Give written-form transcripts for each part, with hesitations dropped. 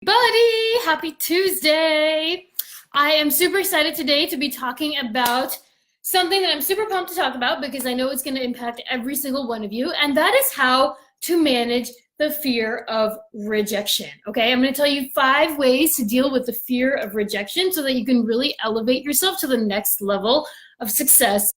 everybody! Happy Tuesday! I am super excited today to be talking about something that I'm super pumped to talk about because I know it's going to impact every single one of you, and that is how to manage the fear of rejection. Okay, I'm going to tell you 5 ways to deal with the fear of rejection so that you can really elevate yourself to the next level of success.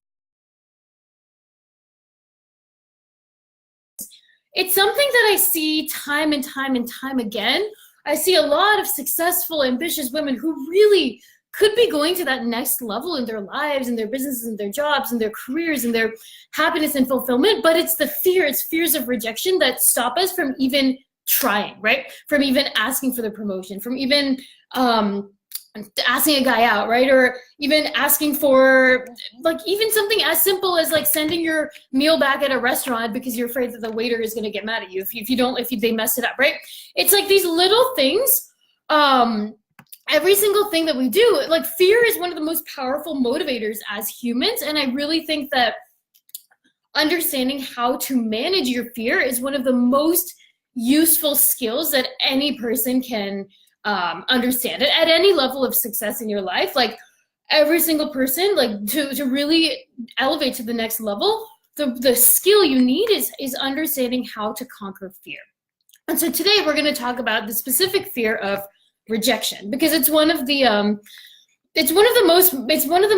It's something that I see time and time and time again. I see a lot of successful, ambitious women who really could be going to that next level in their lives, in their businesses, in their jobs, in their careers, in their happiness and fulfillment, but it's fears of rejection that stop us from even trying, right? From even asking for the promotion, from even asking a guy out, right? Or even asking for like even something as simple as like sending your meal back at a restaurant because you're afraid that the waiter is going to get mad at you if they mess it up, right? It's like these little things. Every single thing that we do, like fear is one of the most powerful motivators as humans, and I really think that understanding how to manage your fear is one of the most useful skills that any person can understand it at any level of success in your life. Like every single person, like to really elevate to the next level, the skill you need is understanding how to conquer fear. And so today we're going to talk about the specific fear of rejection because it's one of the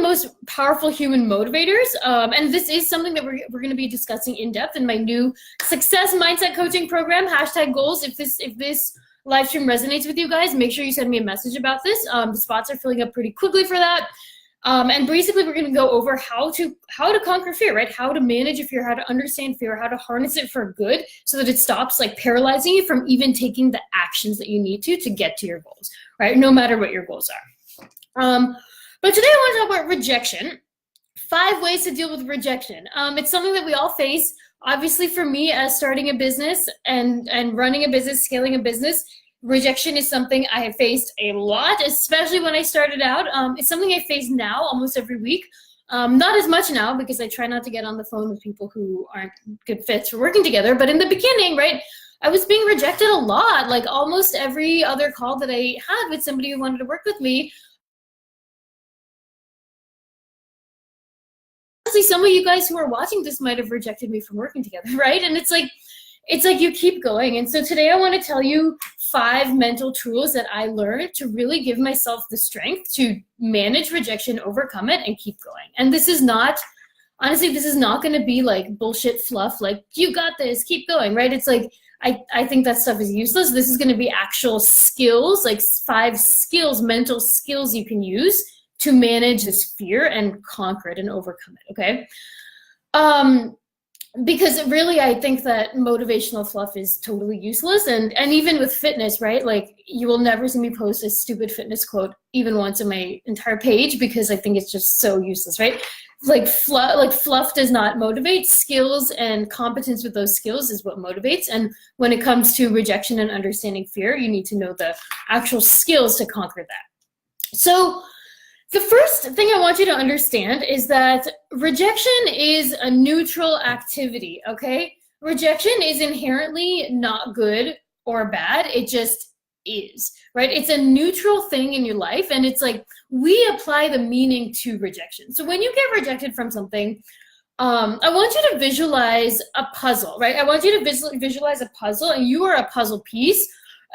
most powerful human motivators, and this is something that we're going to be discussing in depth in my new success mindset coaching program, #goals. If this live stream resonates with you guys, make sure you send me a message about this. The spots are filling up pretty quickly for that. And basically we're going to go over how to conquer fear, right? How to manage your fear, how to understand fear, how to harness it for good so that it stops like paralyzing you from even taking the actions that you need to get to your goals, right? No matter what your goals are. But today I want to talk about rejection. 5 ways to deal with rejection. It's something that we all face. Obviously for me, as starting a business and running a business, scaling a business, rejection is something I have faced a lot, especially when I started out. It's something I face now almost every week. Not as much now because I try not to get on the phone with people who aren't good fits for working together. But in the beginning, right, I was being rejected a lot. Like almost every other call that I had with somebody who wanted to work with me, some of you guys who are watching this might have rejected me from working together, right? And it's like you keep going. And so today I want to tell you 5 mental tools that I learned to really give myself the strength to manage rejection, overcome it, and keep going. And this is not, honestly, this is not going to be like bullshit fluff, like you got this, keep going, right? It's like, I think that stuff is useless. This is going to be actual skills, like 5 skills, mental skills you can use to manage this fear and conquer it and overcome it, okay? Because really, I think that motivational fluff is totally useless. And even with fitness, right? Like you will never see me post a stupid fitness quote even once on my entire page because I think it's just so useless, right? Like fluff does not motivate. Skills and competence with those skills is what motivates. And when it comes to rejection and understanding fear, you need to know the actual skills to conquer that. So the first thing I want you to understand is that rejection is a neutral activity, okay? Rejection is inherently not good or bad. It just is, right? It's a neutral thing in your life, and it's like we apply the meaning to rejection. So when you get rejected from something, I want you to visualize a puzzle, right? I want you to visualize a puzzle, and you are a puzzle piece.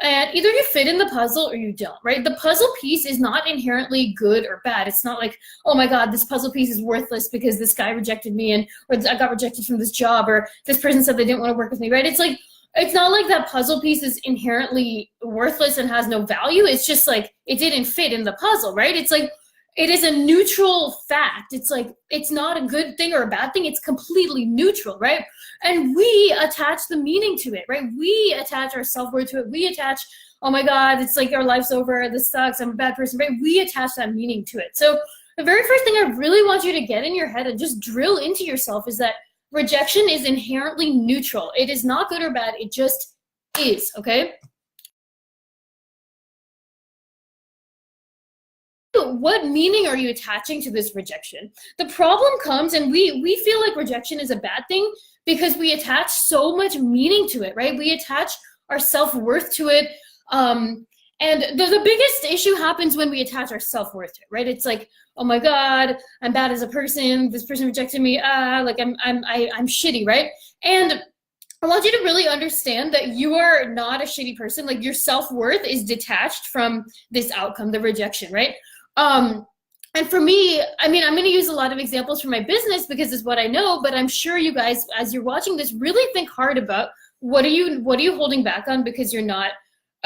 And either you fit in the puzzle or you don't, right? The puzzle piece is not inherently good or bad. It's not like, oh my God, this puzzle piece is worthless because this guy rejected me or I got rejected from this job or this person said they didn't want to work with me, right? It's like, it's not like that puzzle piece is inherently worthless and has no value. It's just like, it didn't fit in the puzzle, right? It's like, it is a neutral fact. It's like, it's not a good thing or a bad thing. It's completely neutral, right? And we attach the meaning to it, right? We attach our self-worth to it. We attach, oh my God, it's like our life's over. This sucks. I'm a bad person, right? We attach that meaning to it. So the very first thing I really want you to get in your head and just drill into yourself is that rejection is inherently neutral. It is not good or bad. It just is, okay? What meaning are you attaching to this rejection? The problem comes, and we feel like rejection is a bad thing because we attach so much meaning to it, right? We attach our self-worth to it. And the biggest issue happens when we attach our self-worth to it, right? It's like, oh my God, I'm bad as a person. This person rejected me. Like I'm shitty, right? And I want you to really understand that you are not a shitty person. Like your self-worth is detached from this outcome, the rejection, right? And for me, I mean, I'm going to use a lot of examples from my business because it's what I know, but I'm sure you guys, as you're watching this, really think hard about what are you holding back on because you're not,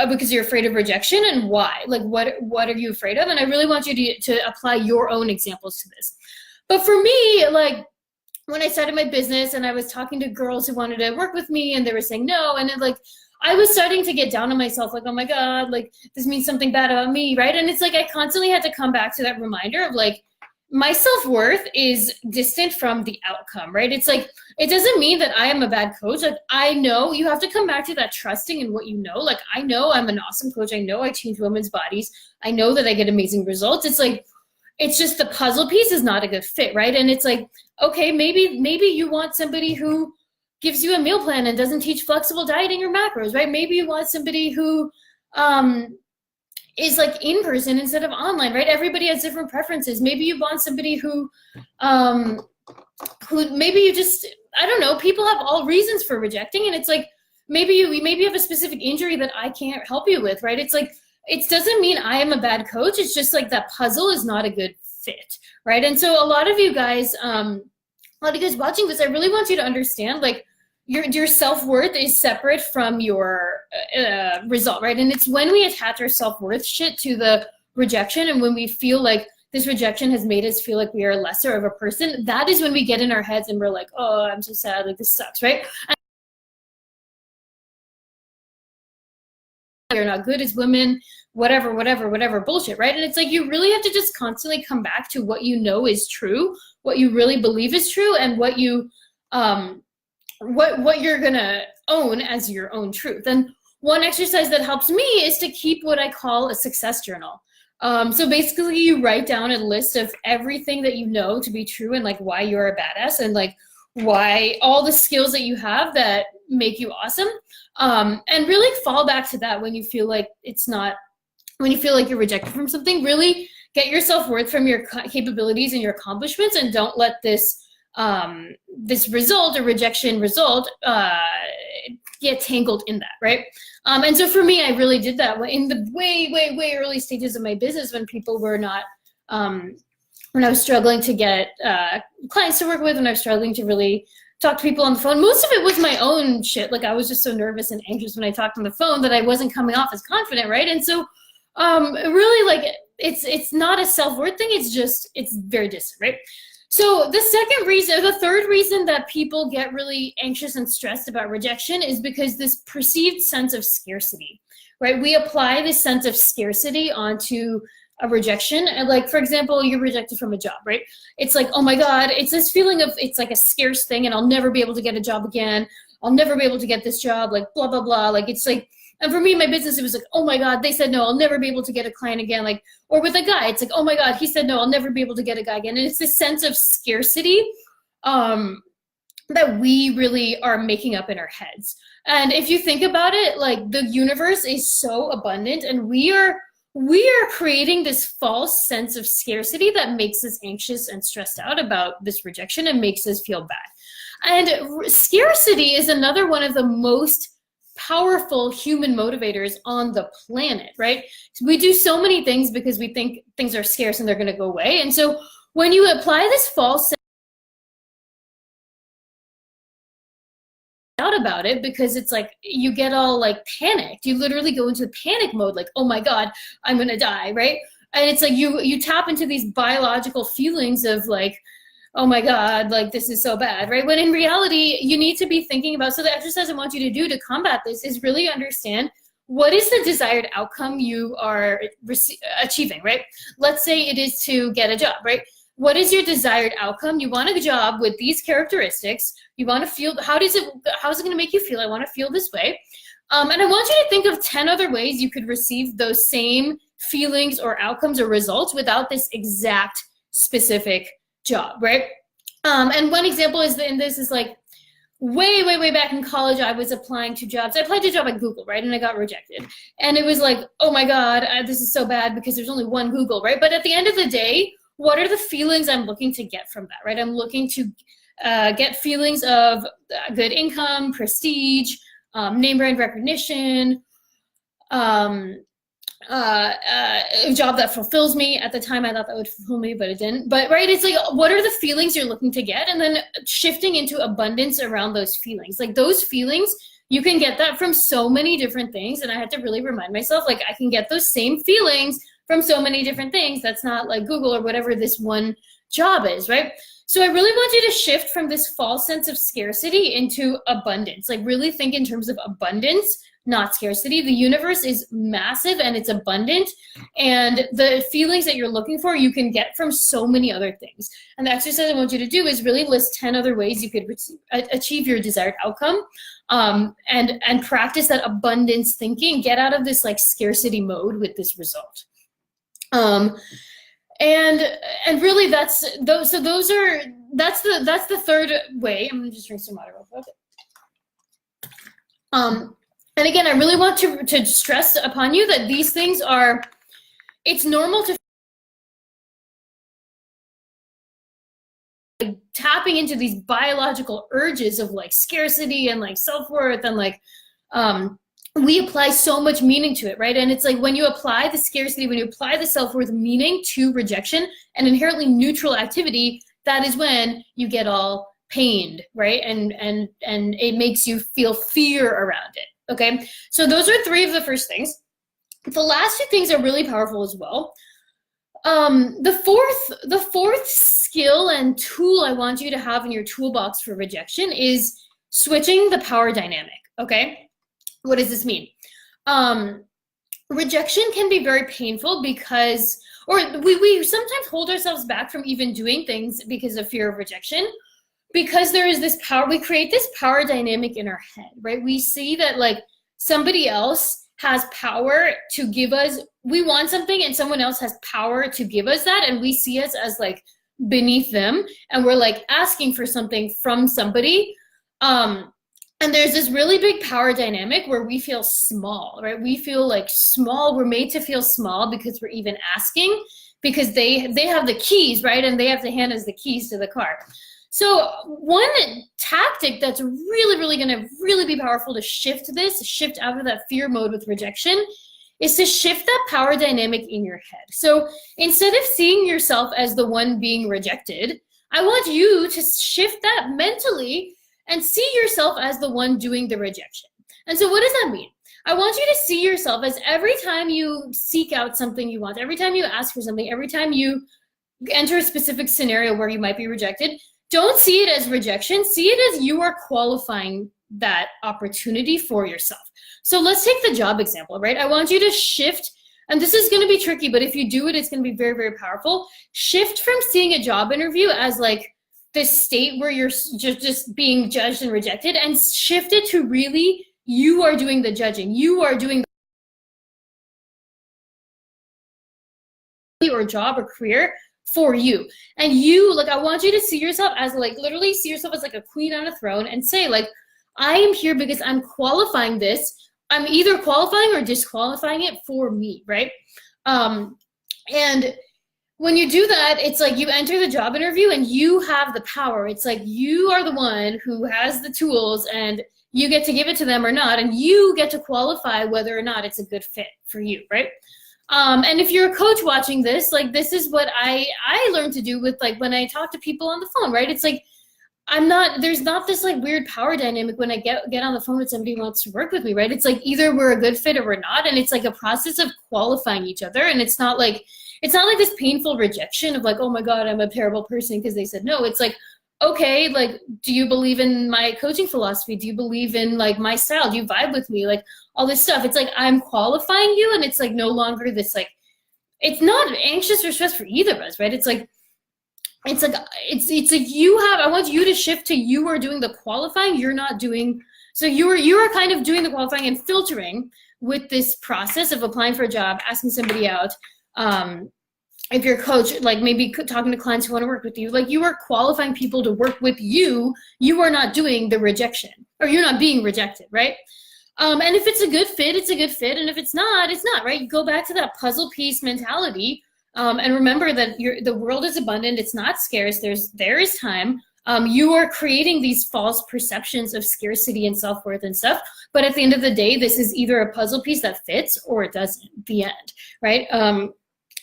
because you're afraid of rejection, and why? Like, what are you afraid of? And I really want you to apply your own examples to this. But for me, like, when I started my business and I was talking to girls who wanted to work with me and they were saying no, and it, like, I was starting to get down on myself, like, oh my God, like this means something bad about me, right? And it's like I constantly had to come back to that reminder of like my self-worth is distant from the outcome, right? It's like, it doesn't mean that I am a bad coach. Like, I know you have to come back to that trusting in what you know. Like, I know I'm an awesome coach. I know I change women's bodies. I know that I get amazing results. It's like, it's just the puzzle piece is not a good fit, right? And it's like, okay, maybe you want somebody who gives you a meal plan and doesn't teach flexible dieting or macros, right? Maybe you want somebody who is like in person instead of online, right? Everybody has different preferences. Maybe you want somebody who maybe you just, I don't know, people have all reasons for rejecting, and it's like, maybe you have a specific injury that I can't help you with, right? It's like, it doesn't mean I am a bad coach. It's just like that puzzle is not a good fit, right? And so a lot of you guys watching this, I really want you to understand, like, your self-worth is separate from your result, right? And it's when we attach our self-worth shit to the rejection, and when we feel like this rejection has made us feel like we are lesser of a person, that is when we get in our heads and we're like, oh, I'm so sad, like this sucks, right? You're not good as women, whatever bullshit, right? And it's like, you really have to just constantly come back to what you know is true, what you really believe is true, and what you what you're gonna own as your own truth. And one exercise that helps me is to keep what I call a success journal. So basically you write down a list of everything that you know to be true, and like why you're a badass, and like why all the skills that you have that make you awesome. And really fall back to that when you feel like when you feel like you're rejected from something. Really get your self-worth from your capabilities and your accomplishments, and don't let this this result or rejection result get tangled in that, right? And so for me, I really did that in the way early stages of my business, when people were not, when I was struggling to get clients to work with, when I was struggling to really talk to people on the phone. Most of it was my own shit. Like, I was just so nervous and anxious when I talked on the phone that I wasn't coming off as confident, right? And so really, like, it's not a self-worth thing. It's very distant, right? So the third reason that people get really anxious and stressed about rejection is because this perceived sense of scarcity, right? We apply this sense of scarcity onto a rejection. And like, for example, you're rejected from a job, right? It's like, oh my God, it's this feeling of, it's like a scarce thing, and I'll never be able to get a job again. I'll never be able to get this job, like blah, blah, blah. Like, it's like, and for me, my business, it was like, oh my God, they said no, I'll never be able to get a client again. Like, or with a guy, it's like, oh my God, he said no, I'll never be able to get a guy again. And it's this sense of scarcity that we really are making up in our heads. And if you think about it, like, the universe is so abundant, and we are creating this false sense of scarcity that makes us anxious and stressed out about this rejection and makes us feel bad. And scarcity is another one of the most powerful human motivators on the planet, right? We do so many things because we think things are scarce and they're going to go away. And so when you apply this false sense out about it, because it's like, you get all like panicked, you literally go into panic mode, like, oh my God, I'm going to die, right? And it's like, you tap into these biological feelings of like, oh my God, like this is so bad, right? When in reality, you need to be thinking about, so the exercise I want you to do to combat this is really understand what is the desired outcome you are achieving, right? Let's say it is to get a job, right? What is your desired outcome? You want a job with these characteristics. You want to feel, how is it going to make you feel? I want to feel this way. And I want you to think of 10 other ways you could receive those same feelings or outcomes or results without this exact specific job, right? And one example is like, way back in college, I was applying to jobs. I applied to a job at Google, right? And I got rejected. And it was like, oh my God, this is so bad because there's only one Google, right? But at the end of the day, what are the feelings I'm looking to get from that, right? I'm looking to get feelings of good income, prestige, name brand recognition, a job that fulfills me. At the time, I thought that would fulfill me, but it didn't. But right, it's like, what are the feelings you're looking to get? And then shifting into abundance around those feelings. Like those feelings, you can get that from so many different things. And I had to really remind myself, like, I can get those same feelings from so many different things. That's not like Google or whatever this one job is, right? So I really want you to shift from this false sense of scarcity into abundance. Like really think in terms of abundance, not scarcity. The universe is massive and it's abundant, and the feelings that you're looking for you can get from so many other things. And the exercise I want you to do is really list 10 other ways you could achieve your desired outcome, and practice that abundance thinking. Get out of this like scarcity mode with this result. And really that's the third way. I'm gonna just drink some water real quick. And again, I really want to stress upon you that these things are, it's normal to like tapping into these biological urges of like scarcity and like self-worth, and like we apply so much meaning to it, right? And it's like when you apply the scarcity, when you apply the self-worth meaning to rejection, an inherently neutral activity, that is when you get all pained, right? And it makes you feel fear around it. Okay, so those are 3 of the first things. The last 2 things are really powerful as well. The fourth skill and tool I want you to have in your toolbox for rejection is switching the power dynamic. Okay, what does this mean? Rejection can be very painful because, or we sometimes hold ourselves back from even doing things because of fear of rejection. Because there is this power, we create this power dynamic in our head, right? We see that like somebody else has power to give us, we want something and someone else has power to give us that, and we see us as like beneath them, and we're like asking for something from somebody. And there's this really big power dynamic where we feel small, right? We feel like small, we're made to feel small because we're even asking, because they have the keys, right? And they have to hand us the keys to the car. So one tactic that's really going to really be powerful to shift out of that fear mode with rejection, is to shift that power dynamic in your head. So instead of seeing yourself as the one being rejected, I want you to shift that mentally and see yourself as the one doing the rejection. And so what does that mean? I want you to see yourself as every time you seek out something you want, every time you ask for something, every time you enter a specific scenario where you might be rejected, don't see it as rejection. See it as you are qualifying that opportunity for yourself. So let's take the job example, right? I want you to shift, and this is going to be tricky, but if you do it, it's going to be very powerful. Shift from seeing a job interview as like this state where you're just being judged and rejected, and shift it to really you are doing the judging. You are doing or job or career for you. And you, like, I want you to see yourself as like, literally see yourself as like a queen on a throne, and say like, I am here because I'm qualifying this. I'm either qualifying or disqualifying it for me, right? And when you do that, it's like you enter the job interview and you have the power. It's like you are the one who has the tools, and you get to give it to them or not, and you get to qualify whether or not it's a good fit for you, right? And if you're a coach watching this, like, this is what I learned to do with, like, when I talk to people on the phone, right? It's like, there's not this like weird power dynamic when I get on the phone with somebody who wants to work with me, right? It's like either we're a good fit or we're not. And it's like a process of qualifying each other. And it's not like this painful rejection of like, oh my God, I'm a terrible person because they said no. It's like, okay, like, do you believe in my coaching philosophy? Do you believe in like my style? Do you vibe with me? Like all this stuff. It's like, I'm qualifying you, and it's like no longer this like, it's not anxious or stressed for either of us, right? It's like you have, I want you to shift to you are doing the qualifying, you're not doing, so you are kind of doing the qualifying and filtering with this process of applying for a job, asking somebody out, if you're a coach, like maybe talking to clients who want to work with you, like you are qualifying people to work with you. You are not doing the rejection, or you're not being rejected, right? And if it's a good fit, it's a good fit. And if it's not, it's not, right? You go back to that puzzle piece mentality, and remember that the world is abundant. It's not scarce. There is time. You are creating these false perceptions of scarcity and self-worth and stuff. But at the end of the day, this is either a puzzle piece that fits or it doesn't, the end, right?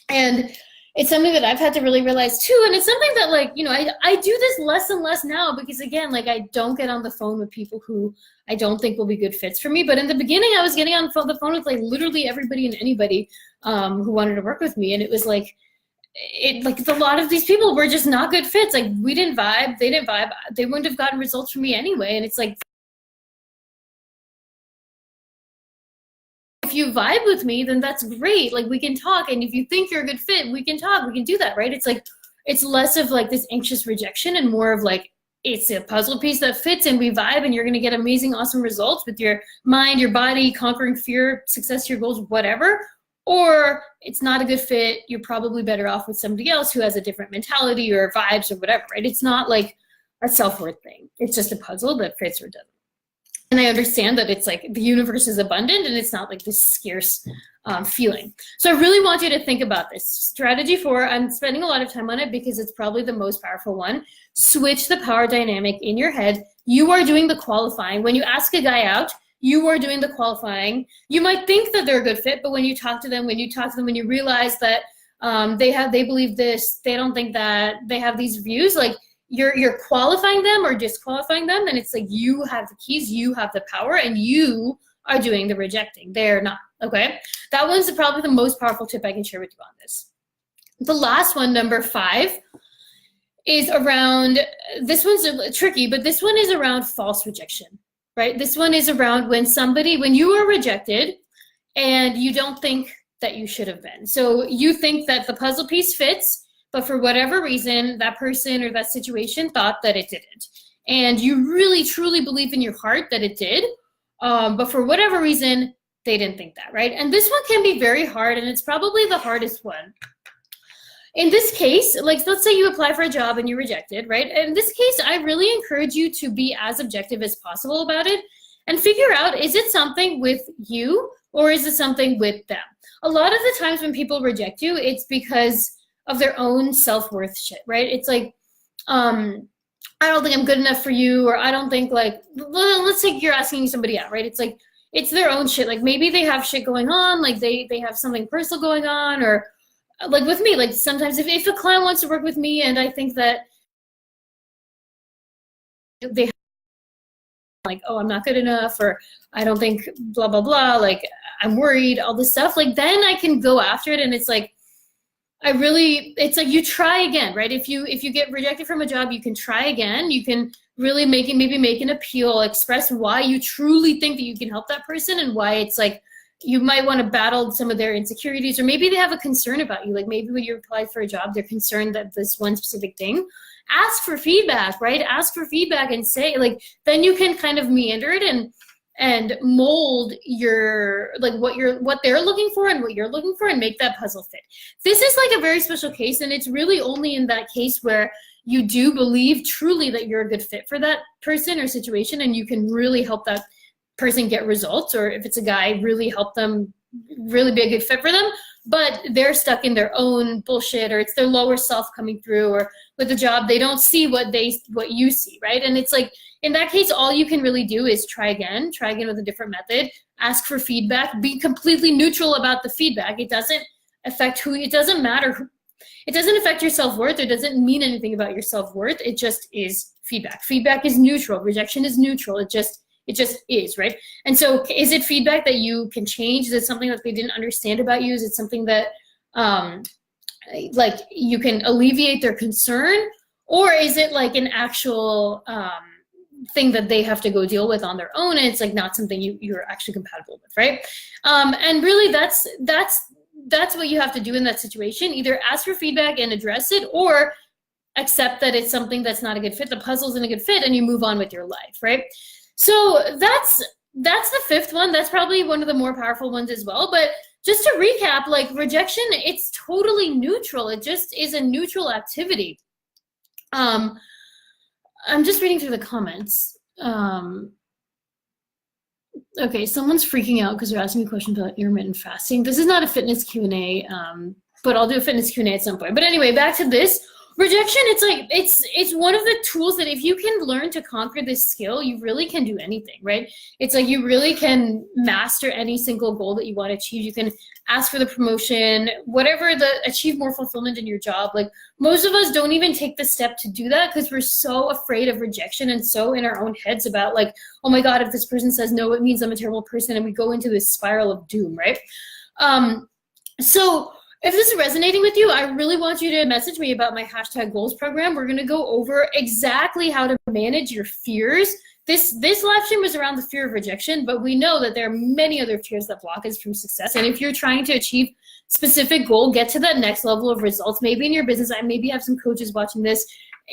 And it's something that I've had to really realize too. And it's something that, like, you know, I do this less and less now because, again, like, I don't get on the phone with people who I don't think will be good fits for me. But in the beginning, I was getting on the phone with like literally everybody and anybody who wanted to work with me. And it was like, a lot of these people were just not good fits. Like, we didn't vibe, they didn't vibe, they wouldn't have gotten results from me anyway. And it's like, if you vibe with me, then that's great. Like, we can talk. And if you think you're a good fit, we can talk, we can do that, right? It's like, it's less of like this anxious rejection and more of like, it's a puzzle piece that fits and we vibe, and you're going to get amazing, awesome results with your mind, your body, conquering fear, success, your goals, whatever. Or it's not a good fit. You're probably better off with somebody else who has a different mentality or vibes or whatever, right? It's not like a self-worth thing. It's just a puzzle that fits or doesn't. And I understand that it's like the universe is abundant and it's not like this scarce feeling. So I really want you to think about this. Strategy 4, I'm spending a lot of time on it because it's probably the most powerful one. Switch the power dynamic in your head. You are doing the qualifying. When you ask a guy out, you are doing the qualifying. You might think that they're a good fit, but when you talk to them, when you realize that they believe this, they don't think that, they have these views, like, you're qualifying them or disqualifying them, and it's like you have the keys, you have the power, and you are doing the rejecting. They're not, okay? That one's probably the most powerful tip I can share with you on this. The last one, number 5, is around, this one's tricky, but this one is around false rejection, right? This one is around when you are rejected and you don't think that you should have been. So you think that the puzzle piece fits, but for whatever reason, that person or that situation thought that it didn't. And you really, truly believe in your heart that it did, but for whatever reason, they didn't think that, right? And this one can be very hard, and it's probably the hardest one. In this case, like, let's say you apply for a job and you're rejected, right? In this case, I really encourage you to be as objective as possible about it and figure out, is it something with you or is it something with them? A lot of the times when people reject you, it's because of their own self-worth shit, right? It's like, I don't think I'm good enough for you, or I don't think, like, let's say you're asking somebody out, right? It's like, it's their own shit. Like, maybe they have shit going on, like they have something personal going on, or like with me, like sometimes if a client wants to work with me and I think that they like, oh, I'm not good enough, or I don't think blah, blah, blah, like I'm worried, all this stuff, like then I can go after it. And it's like, it's like you try again, right? If you get rejected from a job, you can try again. You can really maybe make an appeal, express why you truly think that you can help that person, and why it's like you might want to battle some of their insecurities, or maybe they have a concern about you. Like maybe when you apply for a job, they're concerned that this one specific thing. Ask for feedback, right? Ask for feedback and say, like, then you can kind of meander it and mold your, like, what they're looking for and what you're looking for, and make that puzzle fit. This is like a very special case, and it's really only in that case where you do believe truly that you're a good fit for that person or situation, and you can really help that person get results, or if it's a guy, really help them really be a good fit for them, but they're stuck in their own bullshit, or it's their lower self coming through, or with the job, they don't see what you see, right? And it's like, in that case, all you can really do is try again with a different method, ask for feedback, be completely neutral about the feedback. It doesn't affect it doesn't matter. It doesn't affect your self-worth. It doesn't mean anything about your self-worth. It just is feedback. Feedback is neutral. Rejection is neutral. It just is, right? And so is it feedback that you can change? Is it something that they didn't understand about you? Is it something that like you can alleviate their concern? Or is it like an actual thing that they have to go deal with on their own, and it's like not something you're actually compatible with, right? And really that's what you have to do in that situation. Either ask for feedback and address it, or accept that it's something that's not a good fit, the puzzle isn't a good fit, and you move on with your life, right? So that's the 5th one. That's probably one of the more powerful ones as well. But just to recap, like rejection, it's totally neutral. It just is a neutral activity. I'm just reading through the comments. Okay, someone's freaking out because they're asking me questions about intermittent fasting. This is not a fitness Q&A, but I'll do a fitness Q&A at some point. But anyway, back to this. Rejection, it's like, it's one of the tools that if you can learn to conquer this skill, you really can do anything, right? It's like you really can master any single goal that you want to achieve. You can ask for the promotion, whatever, achieve more fulfillment in your job. Like most of us don't even take the step to do that because we're so afraid of rejection and so in our own heads about like, oh my God, if this person says no, it means I'm a terrible person. And we go into this spiral of doom, right? So if this is resonating with you, I really want you to message me about my #goals program. We're going to go over exactly how to manage your fears. This live stream is around the fear of rejection, but we know that there are many other fears that block us from success. And if you're trying to achieve specific goal, get to that next level of results, maybe in your business, I maybe have some coaches watching this,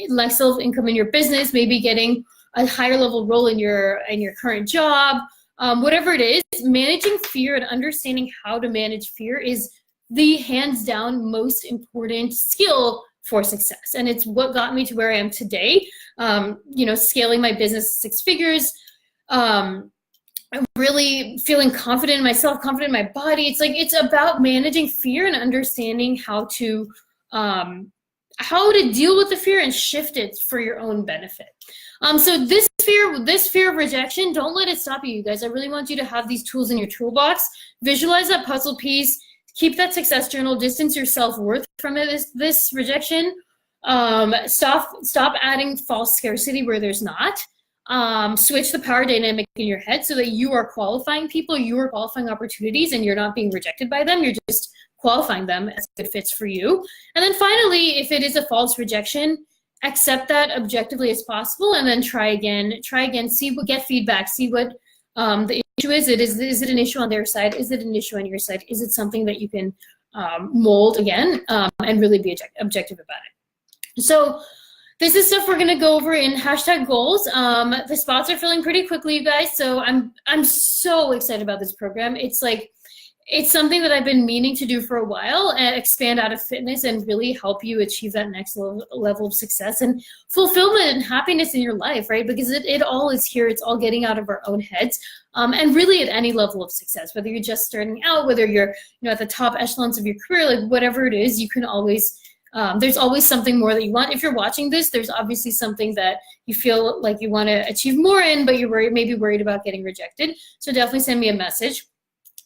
next level of income in your business, maybe getting a higher level role in your current job, whatever it is, managing fear and understanding how to manage fear is the hands down most important skill for success. And it's what got me to where I am today, you know, scaling my business 6 figures, really feeling confident in myself, confident in my body. It's like, it's about managing fear and understanding how to deal with the fear and shift it for your own benefit. So this fear of rejection, don't let it stop you, you guys. I really want you to have these tools in your toolbox. Visualize that puzzle piece. Keep that success journal. Distance your self-worth from it, this rejection. Stop adding false scarcity where there's not. Switch the power dynamic in your head so that you are qualifying people, you are qualifying opportunities, and you're not being rejected by them. You're just qualifying them as good fits for you. And then finally, if it is a false rejection, accept that objectively as possible, and then try again, get feedback, see what the issue is. Is it an issue on their side? Is it an issue on your side? Is it something that you can mold again and really be objective about it? So this is stuff we're going to go over in #goals. The spots are filling pretty quickly, you guys. So I'm so excited about this program. It's something that I've been meaning to do for a while, and expand out of fitness and really help you achieve that next level of success and fulfillment and happiness in your life, right? Because it all is here. It's all getting out of our own heads. And really at any level of success, whether you're just starting out, whether you're at the top echelons of your career, like whatever it is, you can always, there's always something more that you want. If you're watching this, there's obviously something that you feel like you want to achieve more in, but you're maybe worried about getting rejected. So definitely send me a message.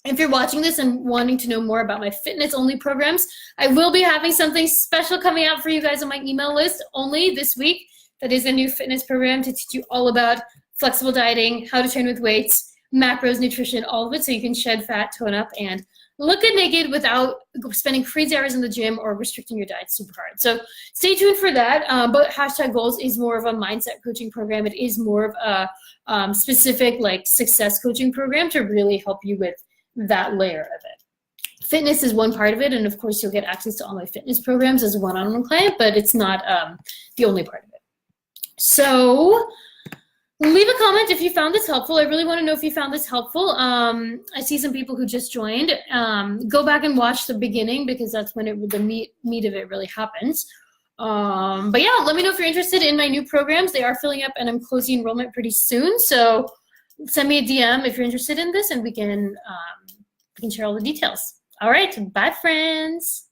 If you're watching this and wanting to know more about my fitness-only programs, I will be having something special coming out for you guys on my email list only this week. That is a new fitness program to teach you all about flexible dieting, how to train with weights, macros, nutrition, all of it, so you can shed fat, tone up, and look good naked without spending crazy hours in the gym or restricting your diet super hard. So stay tuned for that. But #goals is more of a mindset coaching program. It is more of a specific like success coaching program to really help you with that layer of it. Fitness is one part of it, and of course you'll get access to all my fitness programs as a one-on-one client, but it's not the only part of it. So leave a comment if you found this helpful. I really want to know if you found this helpful. I see some people who just joined. Go back and watch the beginning because that's when the meat of it really happens. But yeah, let me know if you're interested in my new programs. They are filling up and I'm closing enrollment pretty soon. So send me a DM if you're interested in this, and we can share all the details. All right, bye friends.